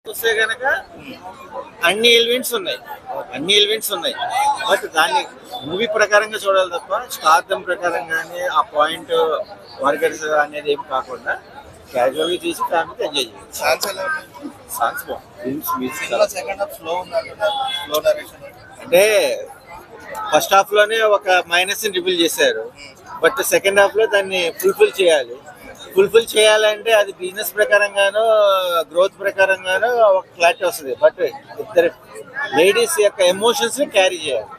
చూస్తే కనుక అన్ని ఎలిమెంట్స్ ఉన్నాయి బట్ దాన్ని మూవీ ప్రకారంగా చూడాలి తప్ప స్టార్థం ప్రకారం కానీ ఆ పాయింట్ వర్కర్స్ అనేది ఏం కాకుండా క్యాజువల్ గా చూసి ఫ్యామిలీతో ఎంజాయ్ చేయొచ్చు. సాంగ్స్ అంటే ఫస్ట్ హాఫ్ లోనే ఒక మైనస్ ని రివీల్ చేశారు, బట్ సెకండ్ హాఫ్ లో దాన్ని ఫుల్ఫిల్ చేయాలంటే అది బిజినెస్ ప్రకారంగానో గ్రోత్ ప్రకారంగానో ఒక క్లారిటీ వస్తుంది. బట్ ఇద్దరు లేడీస్ యొక్క ఎమోషన్స్ ని క్యారీ చేయాలి.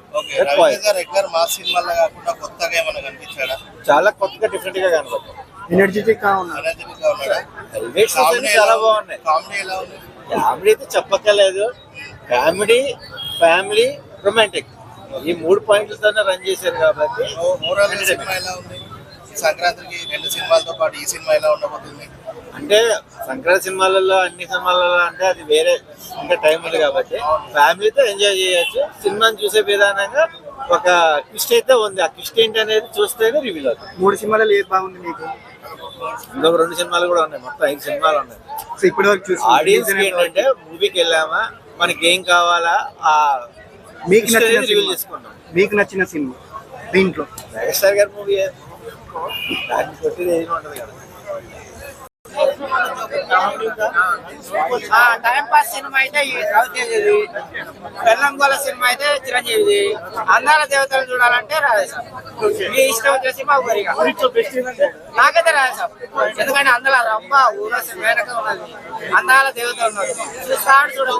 చాలా కొత్తగా డిఫరెంట్ గా కనబడుతుంది. చాలా బాగున్నాయి. కామెడీ అయితే చెప్పక్కర్లేదు. కామెడీ, ఫ్యామిలీ, రొమాంటిక్ ఈ 3 పాయింట్లతోనే రన్ చేశారు కాబట్టి. సంక్రాంతికి 2 సినిమాలతో పాటు ఈ సినిమా ఎలా ఉండబోతుంది అంటే సంక్రాంతి సినిమాలలో అన్ని సినిమాలలో అంటే అది వేరే ఇంకా టైం ఉంది కాబట్టి ఫ్యామిలీతో ఎంజాయ్ చేయొచ్చు. సినిమాని చూసే విధానంగా ఒక ట్విస్ట్ అయితే ఉంది. ఆ ట్విస్ట్ ఏంటి అనేది చూస్తేనే రివీల్ అవుతుంది. 3 సినిమాలలో ఏది బాగుంది మీకు? ఇంకొక 2 సినిమాలు కూడా ఉన్నాయి, మొత్తం 5 సినిమాలు ఉన్నాయి. ఇప్పటి వరకు చూసి ఆడియన్స్ ఏంటంటే మూవీకి వెళ్ళామా, మనకి ఏం కావాలా, ఆ మీకు నచ్చిన రివీల్ చేసుకున్నాం. మీకు నచ్చిన సినిమా దీంట్లో మెగాస్టార్ గారి మూవీ దాన్ని కొట్టేది ఏమి ఉండదు కదా. టైం పాస్ సినిమా అయితే రవితేజది, బెల్లంగోల సినిమా అయితే చిరంజీవిది, అందాల దేవతలు చూడాలంటే రాజేశాం. మీ ఇష్టం వచ్చే సినిమా ఊరిగా నాకైతే రాజేశాం. ఎందుకంటే అందులో రమ్మ ఊరసి మేనక ఉన్నది, అందాల దేవతలు ఉన్నది, చూస్తాడు చూడదు.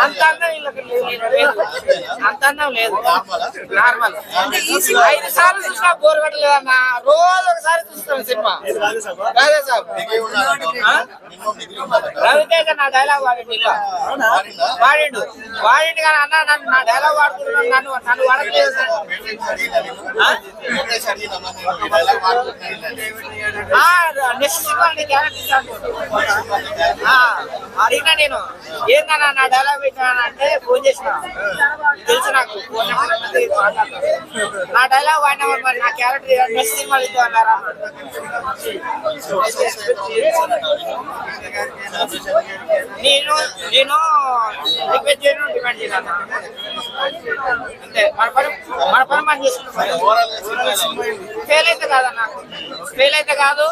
అంత అందం వీళ్ళకి లేదు, అంత అందం లేదు, నార్మల్. 5 సార్లు చూసినా బోర్ కట్టలేదన్న, రోజు ఒకసారి చూస్తాం సినిమా. రవితేజ నా డైలాగ్ వాడిండు కానీ అన్న నన్ను నా డైలాగ్ వాడుతున్నాను, నన్ను వాడట్లేదు సార్. నెక్స్ట్ సినిమా అడిగినా నేను ఏందన్నా నా డైలాగ్ పెట్టినా అంటే ఫోన్ చేసిన, తెలుసు నాకు ఫోన్ నా డైలాగ్ వాడినా మరి నా క్యారెక్టర్ నెక్స్ట్ సినిమా ఇద్దాం అన్నారా. నేను రిక్వెస్ట్ చేయను, డిమాండ్ చేయను అంతే. మన పని మనం చేసుకుంటాం. ఫెయిల్ అయితే కాదన్న, ఫెయిల్ అయితే కాదు.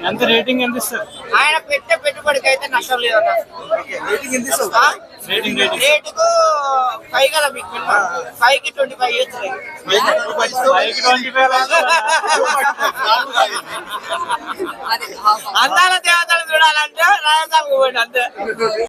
ఎంత రేటింగ్ ఎంత ఇస్తారు? ఆయన పెట్టే పెట్టుబడికి అయితే నష్టం లేదన్న. రేటుకు 5 కదా మీకు, 5కి 25 ఇవ్వచ్చు. అందాల దేవతలు చూడాలంటే రాజధాని అంతే.